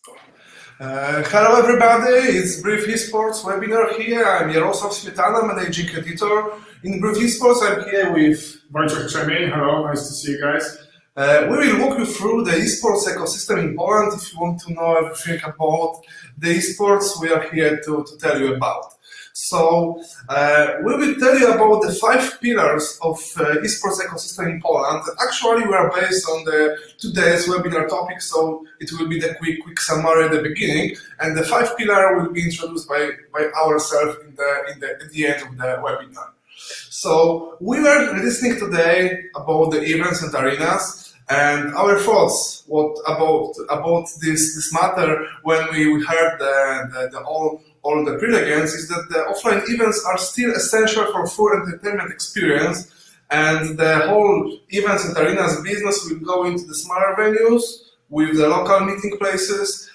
Hello everybody, it's Brief Esports webinar here. I'm Jarosław Smetana, managing editor. In Brief Esports, I'm here with Wojciech. Hello, nice to see you guys. We will walk you through the esports ecosystem in Poland. If you want to know everything about the esports, we are here to tell you about. So we will tell you about the 5 pillars of esports ecosystem in Poland. Actually, we are based on today's webinar topic, so it will be the quick summary at the beginning, and the 5 pillars will be introduced by ourselves at the end of the webinar. So we were listening today about the events and arenas, and our thoughts about this matter when we heard all the pre-legends is that the offline events are still essential for full entertainment experience, and the whole events and arenas business will go into the smaller venues with the local meeting places,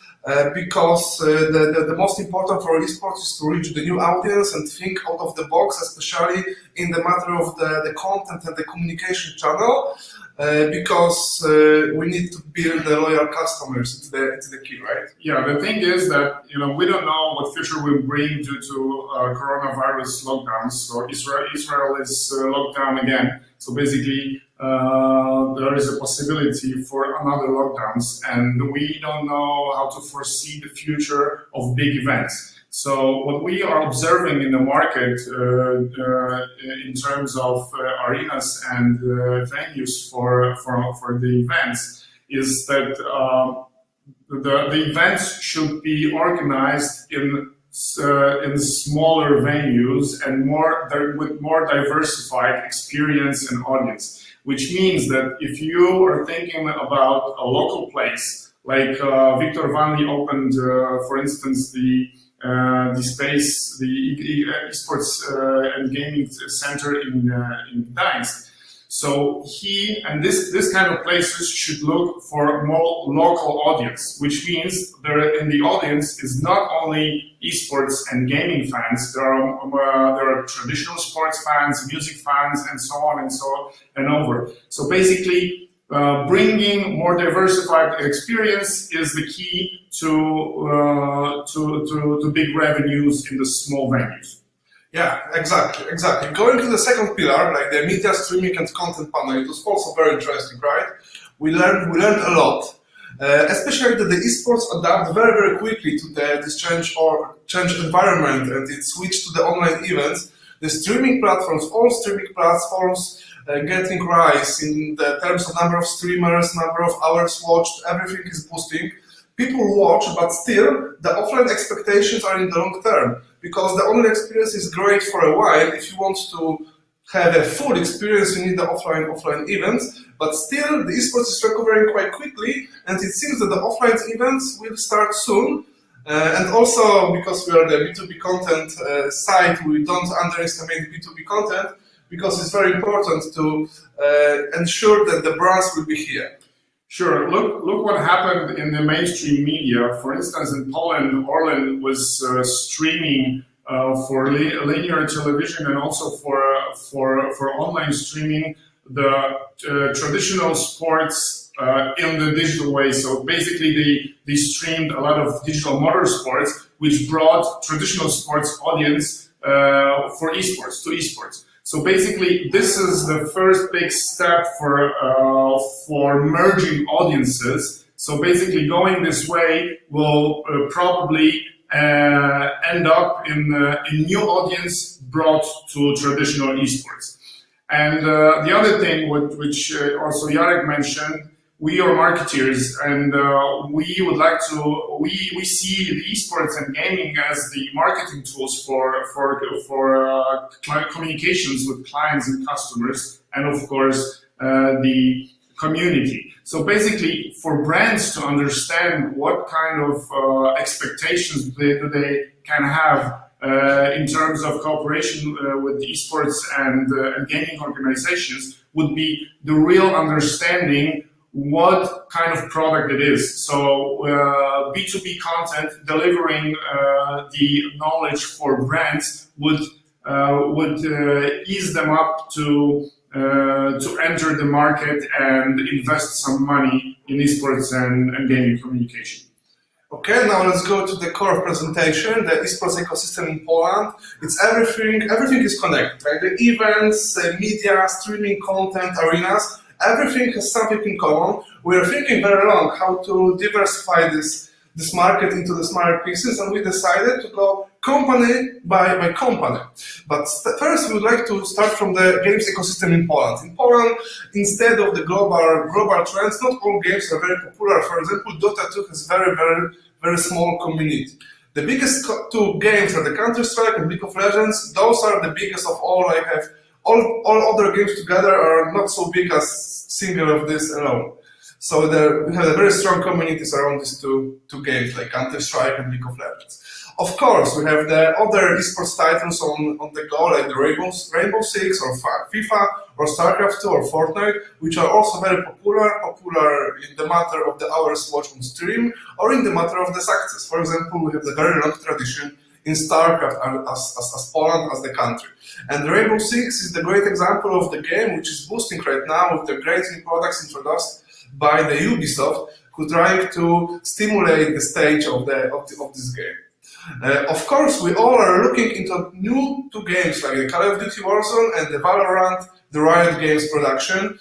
because the most important for esports is to reach the new audience and think out of the box, especially in the matter of the content and the communication channel, because we need to build the loyal customers. It's the key, right? Yeah, the thing is that we don't know what future will bring due to coronavirus lockdowns. So Israel is locked down again. So basically, there is a possibility for another lockdowns, and we don't know how to foresee the future of big events. So what we are observing in the market in terms of arenas and venues for the events is that the events should be organized in smaller venues and with more diversified experience and audience. Which means that if you are thinking about a local place, like Victor Vanli opened, for instance, the space, the Esports and Gaming Center in Gdańsk. So this kind of places should look for more local audience, which means there in the audience is not only esports and gaming fans. There are traditional sports fans, music fans, and so on and over. So basically, bringing more diversified experience is the key to big revenues in the small venues. Yeah, exactly. Going to the second pillar, like the media streaming and content panel, it was also very interesting, right? We learned a lot, especially that the esports adapt very quickly to this change environment, and it switched to the online events. The streaming platforms, all streaming platforms, getting rise in the terms of number of streamers, number of hours watched, everything is boosting. People watch, but still the offline expectations are in the long term, because the online experience is great for a while. If you want to have a full experience, you need the offline events, but still the esports is recovering quite quickly, and it seems that the offline events will start soon. And also, because we are the B2B content site, we don't underestimate B2B content, because it's very important to ensure that the brands will be here. Sure. Look what happened in the mainstream media. For instance, in Poland, Orlen was streaming for linear television and also for online streaming the traditional sports in the digital way. So basically, they streamed a lot of digital motorsports, which brought traditional sports audience for esports to esports. So basically, this is the first big step for merging audiences. So basically, going this way will probably end up in new audience brought to traditional esports. And the other thing, which also Jarek mentioned, we are marketeers, and we would like to. We see the esports and gaming as the marketing tools for communications with clients and customers, and of course the community. So basically, for brands to understand what kind of expectations they can have in terms of cooperation with the esports and gaming organizations, would be the real understanding what kind of product it is. So B2B content delivering the knowledge for brands would ease them up to enter the market and invest some money in esports and gaming communication. Okay, now let's go to the core of presentation, the esports ecosystem in Poland. It's everything is connected, right? The events, media, streaming content, arenas, everything has something in common. We're thinking very long how to diversify this market into the smaller pieces, and we decided to go company by company. But first, we would like to start from the games ecosystem in Poland. In Poland, instead of the global trends, not all games are very popular. For example, Dota 2 has very small community. The biggest two games are the Counter-Strike and League of Legends. Those are the biggest of all. I have all other games together are not so big as single of this alone. So we have a very strong communities around these two games, like Counter-Strike and League of Legends. Of course, we have the other esports titles on the go, like the Rainbow Six or FIFA or StarCraft 2 or Fortnite, which are also very popular in the matter of the hours watched on stream or in the matter of the success. For example, we have the very long tradition in StarCraft as Poland, as the country. And Rainbow Six is the great example of the game which is boosting right now with the great new products introduced by the Ubisoft, who trying to stimulate the stage of this game. Of course, we all are looking into new two games like the Call of Duty Warzone and the Valorant, the Riot Games production.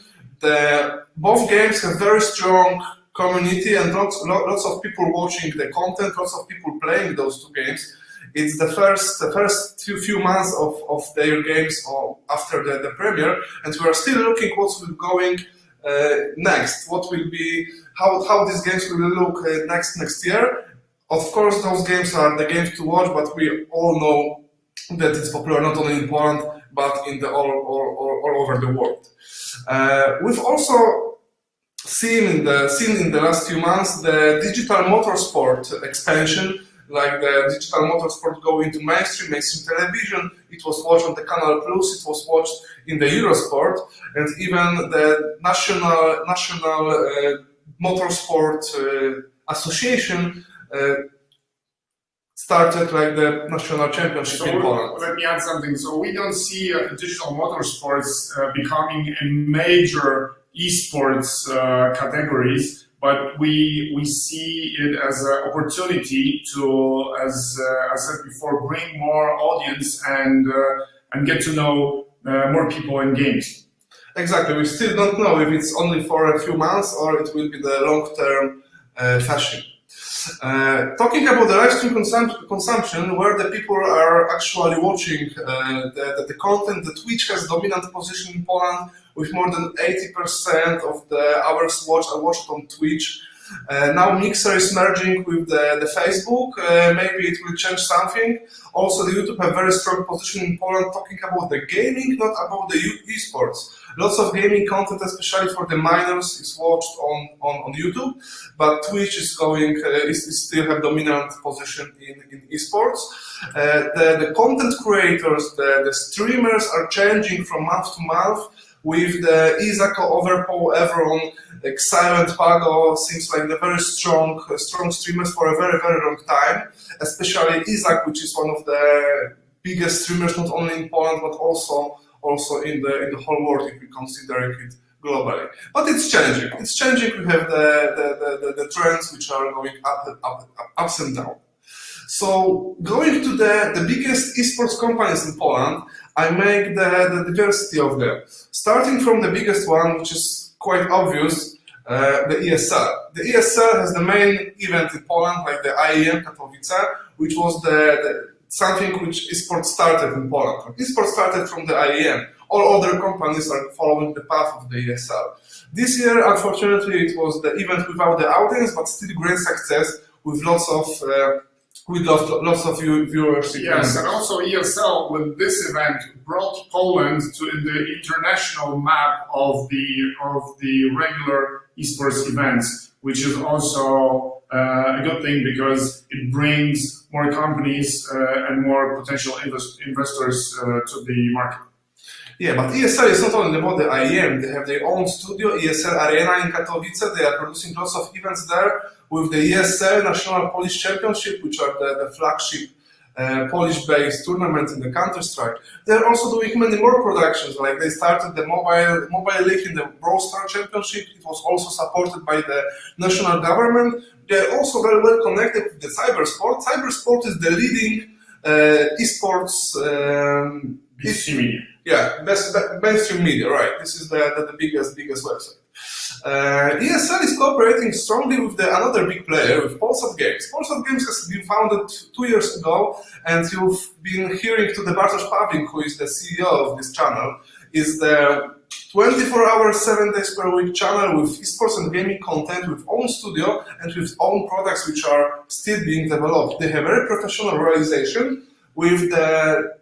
Both games have very strong community and lots of people watching the content, lots of people playing those two games. It's the first few months of their games after the premiere, and we are still looking what's going next. What will be how these games will look next year. Of course, those games are the games to watch, but we all know that it's popular not only in Poland but in all over the world. We've also seen in the last few months the digital motorsport expansion, like the digital motorsport go into mainstream television. It was watched on the Canal Plus, it was watched in the Eurosport, and even the national motorsport association started like the national championship in Poland. Let me add something. So we don't see digital motorsports becoming a major esports categories, but we see it as an opportunity to, as I said before, bring more audience and get to know more people in games. Exactly. We still don't know if it's only for a few months or it will be the long-term fashion. Talking about the live stream consumption, where the people are actually watching the content, the Twitch has dominant position in Poland with more than 80% of the hours watched are watched on Twitch. Now Mixer is merging with the Facebook. Maybe it will change something. Also, the YouTube have very strong position in Poland, talking about the gaming, not about the esports. Lots of gaming content, especially for the minors, is watched on YouTube, but Twitch is still have dominant position in esports. The content creators, the streamers are changing from month to month. With the Izako, Overpow, Everon, like Silent Pago, seems like the very strong streamers for a very long time. Especially Izak, which is one of the biggest streamers not only in Poland but also in the whole world if we consider it globally. But it's changing. It's changing. We have the trends which are going ups and down. So going to the biggest esports companies in Poland, I make the diversity of them. Starting from the biggest one, which is quite obvious, the ESL. The ESL has the main event in Poland, like the IEM Katowice, which was something which esports started in Poland. Esports started from the IEM. All other companies are following the path of the ESL. This year, unfortunately, it was the event without the audience, but still great success with lots of viewers. Yes, and also ESL with this event brought Poland to the international map of the regular esports events, which is also a good thing because it brings more companies and more potential investors to the market. Yeah, but ESL is not only about the IEM. They have their own studio, ESL Arena in Katowice. They are producing lots of events there with the ESL National Polish Championship, which are the flagship Polish-based tournament in the Counter-Strike. They're also doing many more productions, like they started the mobile league in the Brawl Star Championship. It was also supported by the national government. They're also very well connected with the cybersport. Cybersport is the leading esports BC media. Yeah, mainstream media, right. This is the biggest website. ESL is cooperating strongly with another big player, with Polsat Games. Polsat Games has been founded 2 years ago, and you've been hearing to the Bartosz Pawlik, who is the CEO of this channel, is the 24 hours, 7 days per week channel with esports and gaming content, with own studio and with own products which are still being developed. They have very professional realization with the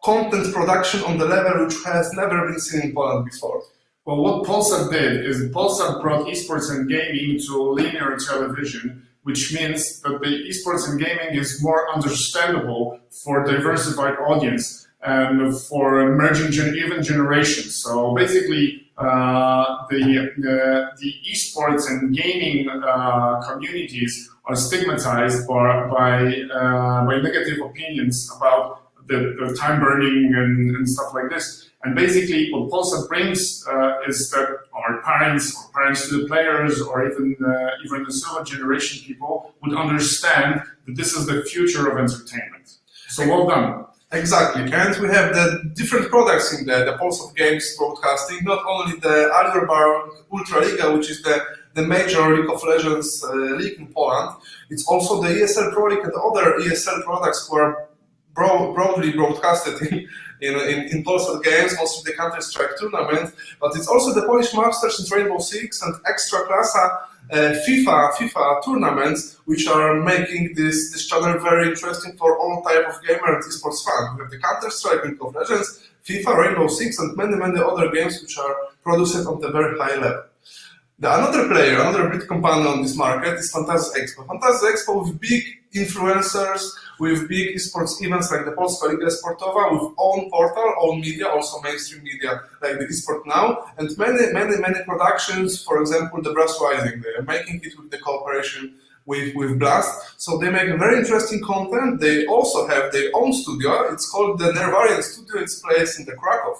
content production on the level which has never been seen in Poland before. Well, what Polsat did is Polsat brought esports and gaming to linear television, which means that the esports and gaming is more understandable for diversified audience and for emerging even generations. So basically, the esports and gaming communities are stigmatized by negative opinions about the time burning and stuff like this. And basically, what Polsat brings is that our parents, or parents to the players, or even the silver generation people would understand that this is the future of entertainment. So well done. Exactly, and we have the different products in the Polsat Games broadcasting, not only the Aliobar Ultraliga, which is the major League of Legends league in Poland, it's also the ESL Pro League and other ESL products who are broadly broadcasted in Polsat Games, mostly the Counter-Strike tournament, but it's also the Polish Masters in Rainbow Six and Ekstraklasa FIFA tournaments, which are making this channel very interesting for all type of gamer and esports fans. We have the Counter-Strike, League of Legends, FIFA, Rainbow Six, and many other games which are produced on the very high level. Another player, another big company on this market is Fantasy EXPO. Fantasy EXPO with big influencers, with big esports events like the Polska Liga Sportowa, with own portal, own media, also mainstream media like the eSport Now, and many productions. For example, the Brass Rising, they are making it with the cooperation with Blast. So they make very interesting content. They also have their own studio. It's called the Nervarian Studio. It's placed in the Krakow.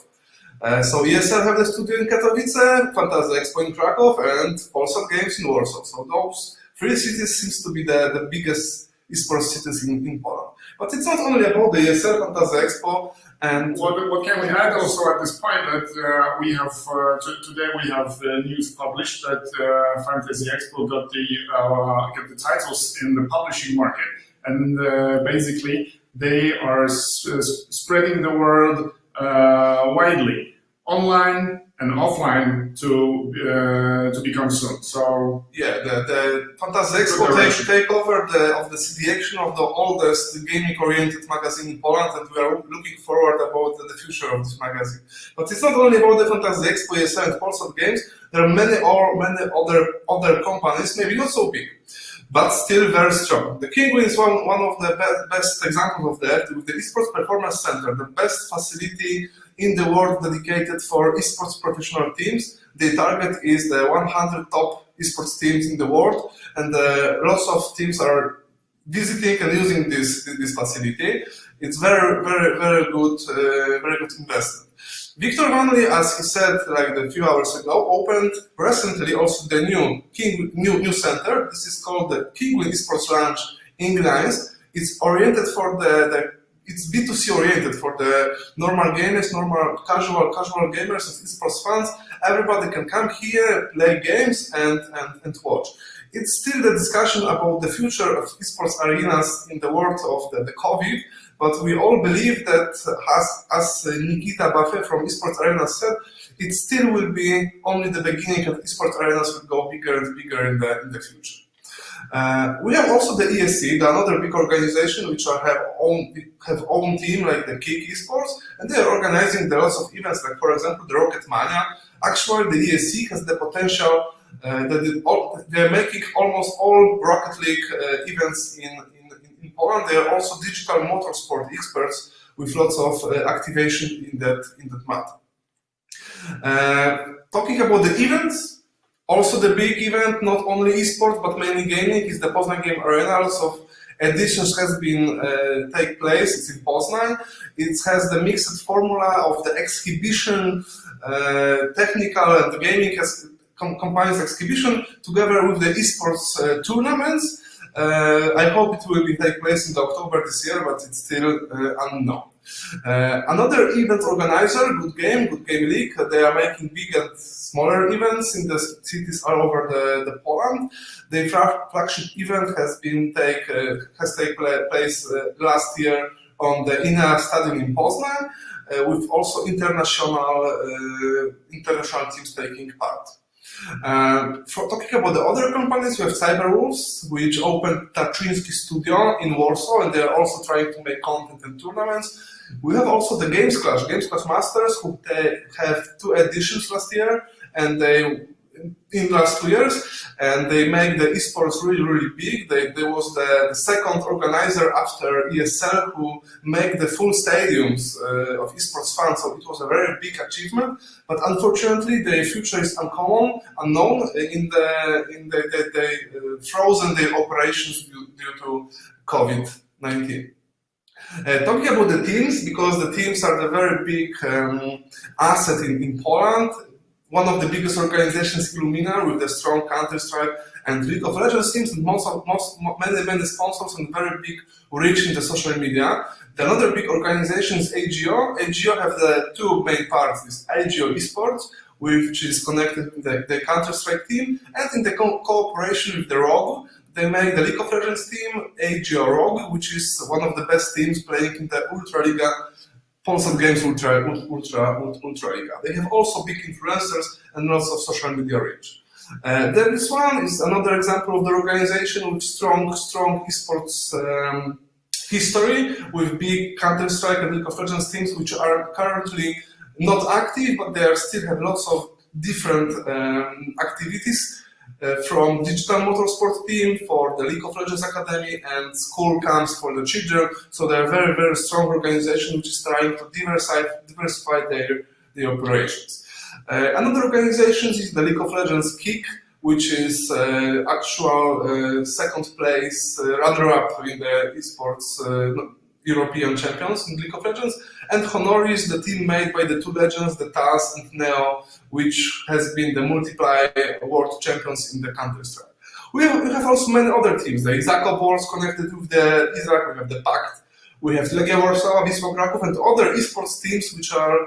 So ESL have the studio in Katowice, Fantasy EXPO in Krakow, and Polsat Games in Warsaw. So those three cities seems to be the biggest esports cities in Poland. But it's not only about the ESL, Fantasy EXPO, and what can we add also at this point that we have today we have the news published that Fantasy EXPO got the titles in the publishing market, and basically they are spreading the word widely, online and offline, to become soon. So yeah, the Fantasy EXPO take over of the CD Action, of the oldest gaming-oriented magazine in Poland, and we are looking forward about the future of this magazine. But it's not only about the Fantasy EXPO, ESL, and Polsat Games. There are many other companies, maybe not so big, but still very strong. The KINGUIN is one of the best examples of that, with the Esports Performance Center, the best facility in the world dedicated for esports professional teams. The target is the 100 top esports teams in the world, and lots of teams are visiting and using this facility. It's very good investment. Victor Manley, as he said like a few hours ago, opened recently also the new center. This is called the KINGUIN Esports Lounge in Gdańsk. It's oriented for it's B2C oriented for the normal gamers, normal casual gamers and esports fans. Everybody can come here, play games and watch. It's still the discussion about the future of esports arenas in the world of the COVID, but we all believe that, as Nikita Buffet from Esports Arena said, it still will be only the beginning, and esports arenas will go bigger and bigger in the future. We have also the ESC, another big organization which have own team like the Kick Esports, and they are organizing lots of events, like for example the Rocket Mania. Actually, the ESC has the potential that they're making almost all Rocket League events in Poland. They are also digital motorsport experts with lots of activation in that matter. Talking about the events. Also the big event, not only esports but mainly gaming, is the Poznań Game Arena. Lots of editions has been take place. It's in Poznań. It has the mixed formula of the exhibition, technical and gaming combines exhibition together with the esports tournaments. I hope it will take place in October this year, but it's still unknown. Another event organizer, Good Game League, they are making big and smaller events in the cities all over the Poland. Their flagship event has taken place last year on the INA Stadium in Poznań, with also international teams taking part. For talking about the other companies, we have Cyberwolves, which opened Tarczyński Studio in Warsaw, and they are also trying to make content and tournaments. We have also the Games Clash Masters, who have 2 editions last year, and in last 2 years, and they make the esports really, really big. There was the second organizer after ESL who made the full stadiums of esports fans, so it was a very big achievement. But unfortunately, their future is unknown. They frozen their operations due to COVID-19. Talking about the teams, because the teams are the very big asset in Poland. One of the biggest organizations, Illumina, with the strong Counter-Strike and League of Legends teams, and many sponsors and very big reach in the social media. Another big organization is AGO. AGO have the 2 main parts: this AGO Esports, which is connected with the Counter-Strike team, and in the cooperation with the Rogue, they make the League of Legends team, AGO Rogue, which is one of the best teams playing in the Ultraliga. Sponsored games Ultraliga. They have also big influencers and lots of social media reach. This one is another example of the organization with strong esports history, with big Counter-Strike and League of Legends teams, which are currently not active, but they still have lots of different activities. From digital motorsport team for the League of Legends Academy and school camps for the children. So they're a very, very strong organization which is trying to diversify their operations. Another organization is the League of Legends Kick, which is actual second place runner-up in the esports European champions in League of Legends, and Honoris, the team made by the 2 legends, the Taz and Neo, which has been the multiply world champions in the Counter-Strike. We have also many other teams, the Izako Boards connected with the Izak, we have the Pact, we have Legia Warsaw, Wisła Kraków, and other esports teams, which are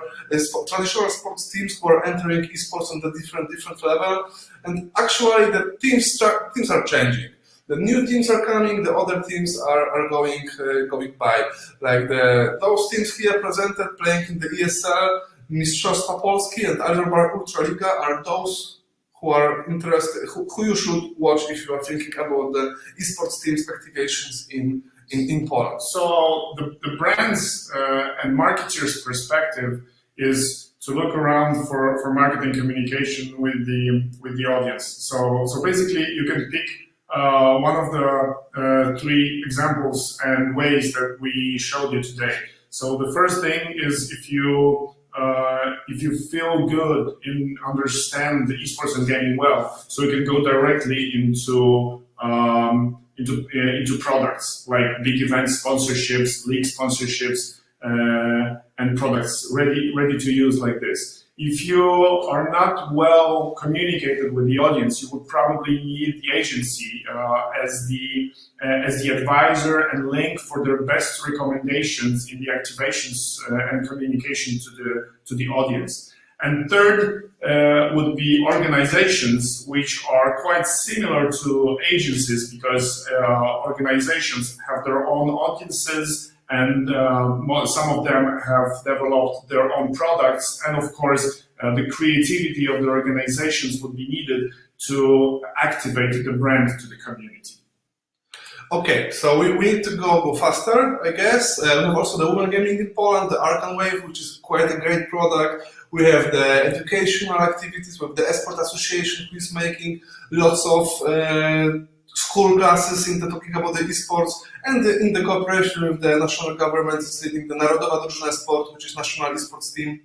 traditional sports teams who are entering esports on the different level. And actually, the teams are changing. The new teams are coming, the other teams are going by. Like those teams here presented playing in the ESL, Mistrzostwa Polski and Algebra Ultraliga are those who are interested, who you should watch if you are thinking about the esports teams activations in Poland. So the brands and marketers' perspective is to look around for marketing communication with the audience. So basically you can pick one of the 3 examples and ways that we showed you today. So the first thing is if you feel good and understand the esports and gaming well, so you can go directly into products like big event sponsorships, league sponsorships, and products ready to use like this. If you are not well communicated with the audience, you would probably need the agency as the advisor and link for their best recommendations in the activations and communication to the audience. And third would be organizations, which are quite similar to agencies because organizations have their own audiences, and some of them have developed their own products, and of course the creativity of the organizations would be needed to activate the brand to the community. Okay, so we need to go faster, I guess. We have also the Women Gaming in Poland, the Arcan Wave, which is quite a great product. We have the educational activities with the Esports Association, who is making lots of school classes talking about the esports, and in the cooperation with the national government is leading the Narodowa Drużyna Sport, which is national esports team.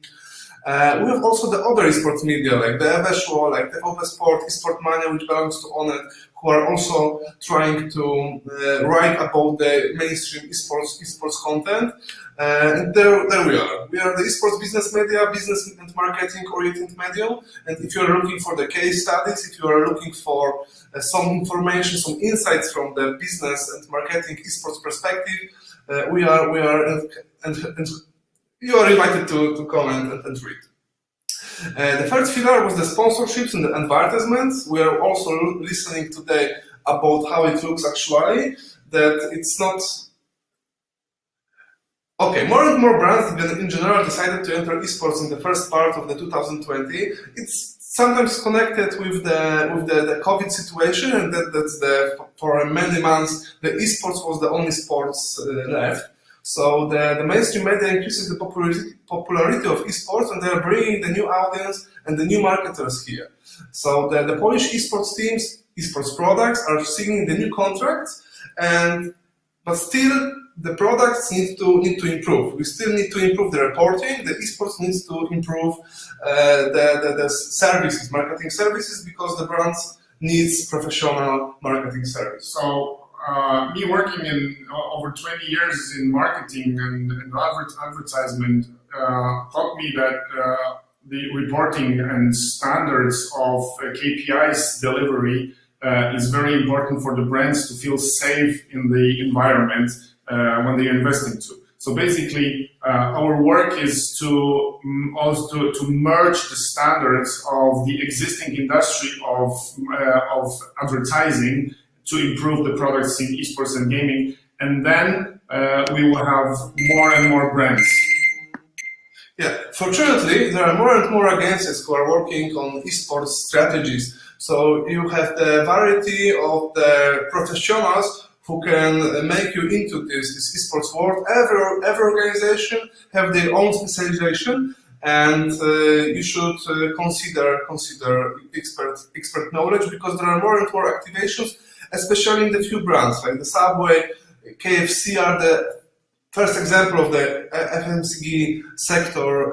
We have also the other esports media, like the EVESHO, like the TVP Sport, Esport Mania, which belongs to Onet, who are also trying to write about the mainstream esports content. And there we are. We are the esports business media, business and marketing oriented medium. And if you are looking for the case studies, if you are looking for some information, some insights from the business and marketing esports perspective, we are, and you are invited to comment and read. The first pillar was the sponsorships and the advertisements. We are also listening today about how it looks actually, that it's not... Okay, more and more brands in general decided to enter esports in the first part of the 2020. It's sometimes connected with the COVID situation, and that's for many months the esports was the only sports left. So the mainstream media increases the popularity of esports, and they are bringing the new audience and the new marketers here. So the Polish esports teams, esports products are signing the new contracts, but still the products need to improve. We still need to improve the reporting. The esports needs to improve the services, marketing services, because the brands needs professional marketing service. So me working in over 20 years in marketing and advertisement taught me that the reporting and standards of KPIs delivery is very important for the brands to feel safe in the environment when they invest into. So basically, our work is to also to merge the standards of the existing industry of advertising to improve the products in esports and gaming, and then we will have more and more brands. Yeah, fortunately, there are more and more agencies who are working on esports strategies. So you have the variety of the professionals who can make you into this esports world. Every organization have their own specialization, and you should consider expert knowledge, because there are more and more activations, especially in the few brands like the Subway, KFC are the first example of the FMCG sector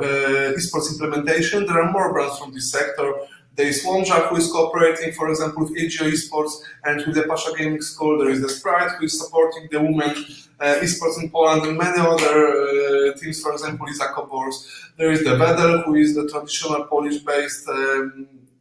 esports implementation. There are more brands from this sector. There is Łomża, who is cooperating, for example, with EGF Esports and with the Pasha Gaming School. There is the Sprite, who is supporting the women esports in Poland, and many other teams, for example, Izako Bors. There is the Wedel, who is the traditional Polish-based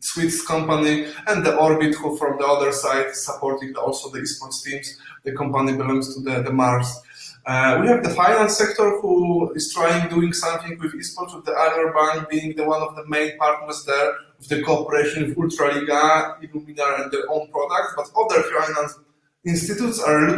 Swiss company, and the Orbit, who from the other side is supporting also the esports teams. The company belongs to the Mars. We have the finance sector, who is doing something with esports, with the Agro Bank being one of the main partners there, with the cooperation with Ultraliga, Illuminar, and their own products. But other finance institutes are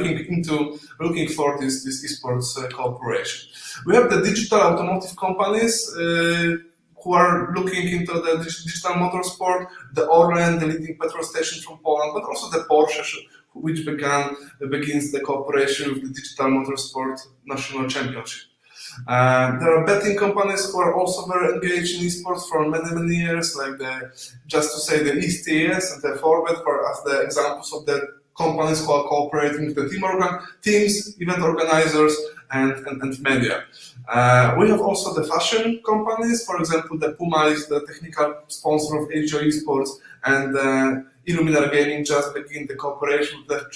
looking for this esports cooperation. We have the digital automotive companies who are looking into the digital motorsport, the Orlen, the leading petrol station from Poland, but also the Porsche, which begins the cooperation with the digital motorsport national championship. There are betting companies who are also very engaged in esports for many years, like the ESTS and the Forbet as the examples of the companies who are cooperating with the teams, event organizers, and media. We have also the fashion companies. For example, the Puma is the technical sponsor of EGF Esports, and Illuminar Gaming just began the cooperation with the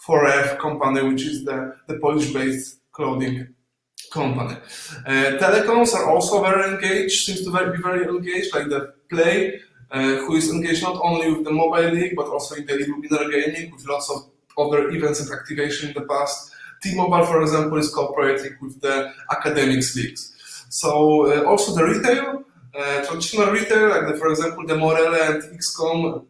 4F company, which is the Polish-based clothing company. Telecoms are also very engaged, seems to be very engaged, like the Play, who is engaged not only with the mobile league, but also in the Illuminar Gaming, with lots of other events and activation in the past. T-Mobile, for example, is cooperating with the academics leagues. So also the retail, traditional retail, like for example the Morele and XCOM,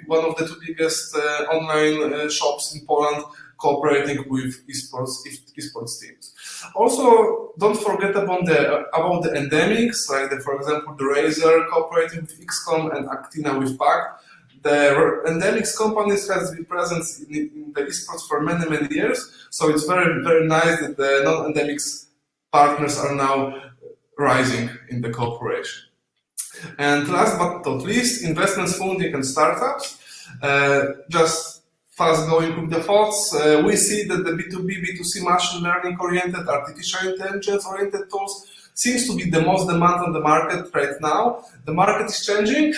one of the two biggest online shops in Poland, cooperating with esports teams. Also, don't forget about the endemics, like for example the Razer cooperating with XCOM and Actina with PAC. The endemics companies has been present in the esports for many years, so it's very nice that the non-endemics partners are now rising in the cooperation. And last but not least, investments, funding, and startups. Just fast going with the thoughts, we see that the B2B, B2C machine learning oriented, artificial intelligence oriented tools seems to be the most demand on the market right now. The market is changing.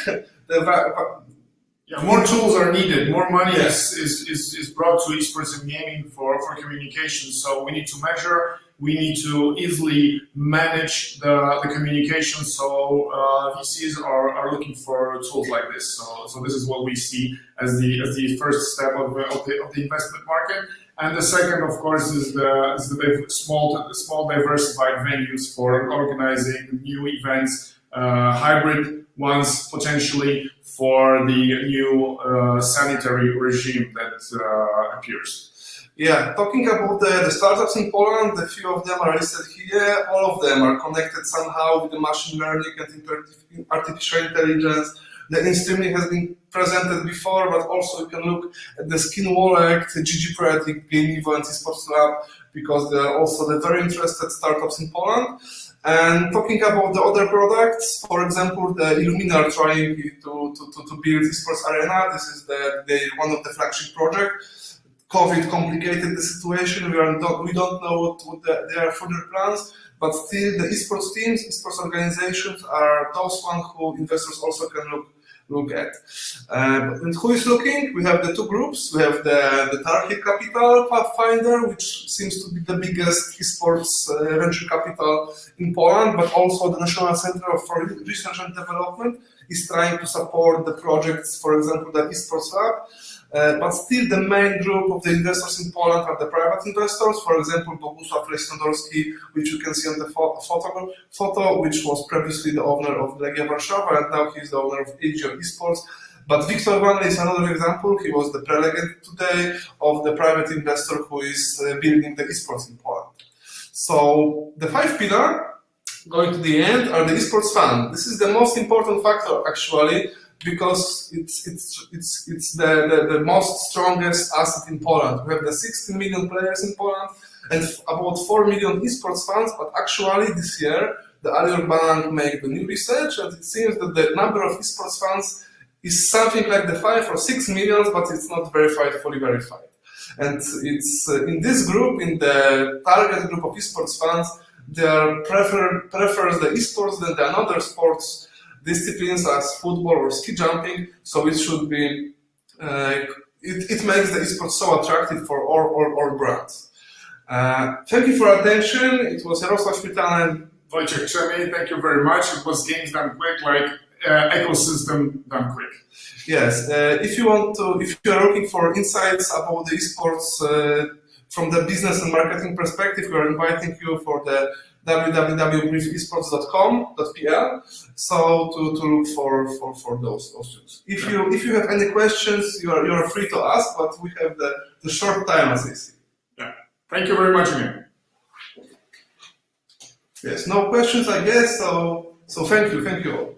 More tools are needed. More money is brought to esports and gaming for communication. So we need to measure. We need to easily manage the communication. So VCs are looking for tools like this. So this is what we see as the first step of the investment market. And the second, of course, is the small diversified venues for organizing new events, hybrid ones potentially, for the new sanitary regime that appears. Yeah, talking about the startups in Poland, a few of them are listed here. All of them are connected somehow with the machine learning and artificial intelligence. The in-streaming has been presented before, but also you can look at the Skin Wallet, GG Predict, Game and Esports Lab, because they are also the very interested startups in Poland. And talking about the other products, for example, the Illumina are trying to build esports arena. This is one of the flagship projects. COVID complicated the situation. We don't know what their further plans, but still the esports teams, esports organizations are those ones who investors also can look at. And who is looking? We have the two groups. We have the Target Capital Pathfinder, which seems to be the biggest esports venture capital in Poland, but also the National Center for Research and Development is trying to support the projects, for example, the Esports Lab. But still the main group of the investors in Poland are the private investors. For example, Bogusław Leśnodorski, which you can see on the photo, which was previously the owner of Legia Warszawa, and now he's the owner of EGF Esports. But Viktor Vanny is another example. He was the prelegate today of the private investor who is building the esports in Poland. So the five pillars, going to the end, are the esports fund. This is the most important factor, actually, because it's the most strongest asset in Poland. We have the 16 million players in Poland and about 4 million esports funds, but actually this year the Alior Bank made the new research, and it seems that the number of esports funds is something like the 5 or 6 million, but it's not fully verified. And it's in this group, in the target group of esports funds, they prefers the esports than the another sports disciplines as football or ski jumping, so it should be, it makes the esports so attractive for all brands. Thank you for attention. It was Jarosław Śmietana and Wojciech Czerny. Thank you very much. It was games done quick, like ecosystem done quick. Yes, if you are looking for insights about the esports from the business and marketing perspective, we are inviting you for the www.briefelsports.com.pl, so to look for those things. If you have any questions, you are free to ask, but we have the short time, as I see. Yeah. Thank you very much again. Yes, no questions, I guess. So thank you all.